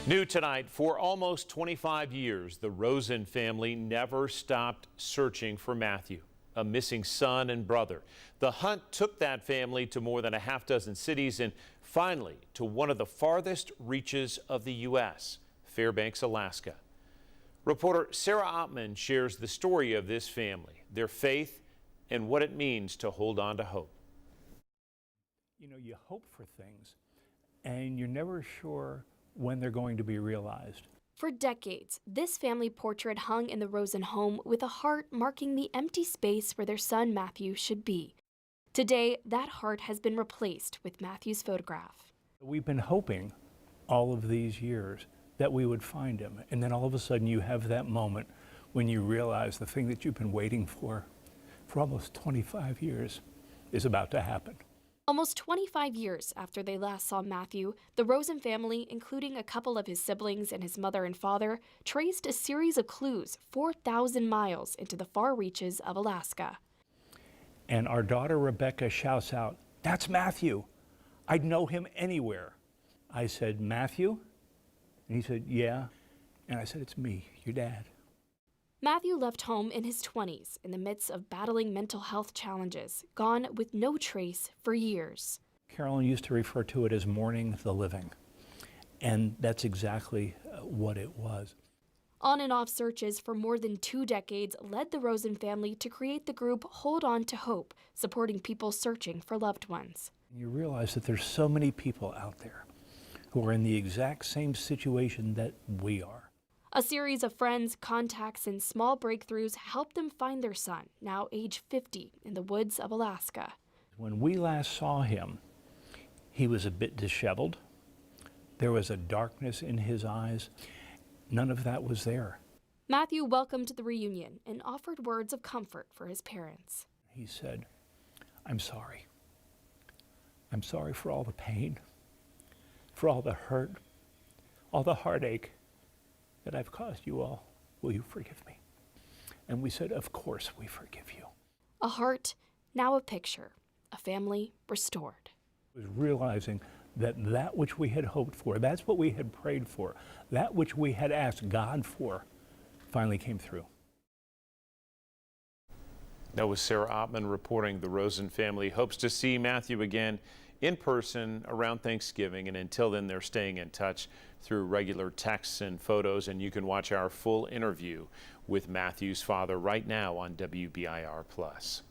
New tonight, for almost 25 years, the Rosen family never stopped searching for Matthew, a missing son and brother. The hunt took that family to more than a half dozen cities and finally to one of the farthest reaches of the U.S., Fairbanks, Alaska. Reporter Sarah Ottman shares the story of this family, their faith, and what it means to hold on to hope. You know, you hope for things, and you're never sure when they're going to be realized. For decades, this family portrait hung in the Rosen home with a heart marking the empty space where their son Matthew should be. Today, that heart has been replaced with Matthew's photograph. We've been hoping all of these years that we would find him, and then all of a sudden you have that moment when you realize the thing that you've been waiting for almost 25 years is about to happen. Almost 25 years after they last saw Matthew, the Rosen family, including a couple of his siblings and his mother and father, traced a series of clues 4,000 miles into the far reaches of Alaska. And our daughter Rebecca shouts out, "That's Matthew. I'd know him anywhere." I said, "Matthew?" And he said, "Yeah." And I said, "It's me, your dad." Matthew left home in his 20s in the midst of battling mental health challenges, gone with no trace for years. Carolyn used to refer to it as mourning the living, and that's exactly what it was. On and off searches for more than 2 decades led the Rosen family to create the group Hold On to Hope, supporting people searching for loved ones. You realize that there's so many people out there who are in the exact same situation that we are. A series of friends, contacts, and small breakthroughs helped them find their son, now age 50, in the woods of Alaska. When we last saw him, he was a bit disheveled. There was a darkness in his eyes. None of that was there. Matthew welcomed the reunion and offered words of comfort for his parents. He said, "I'm sorry. I'm sorry for all the pain, for all the hurt, all the heartache that I've caused you all. Will you forgive me?" And we said, "Of course we forgive you." A heart, now a picture, a family restored. It was realizing that that which we had hoped for, that's what we had prayed for, that which we had asked God for, finally came through. That was Sarah Ottman reporting. The Rosen family hopes to see Matthew again in person around Thanksgiving, and until then they're staying in touch through regular texts and photos, and you can watch our full interview with Matthew's father right now on WBIR+.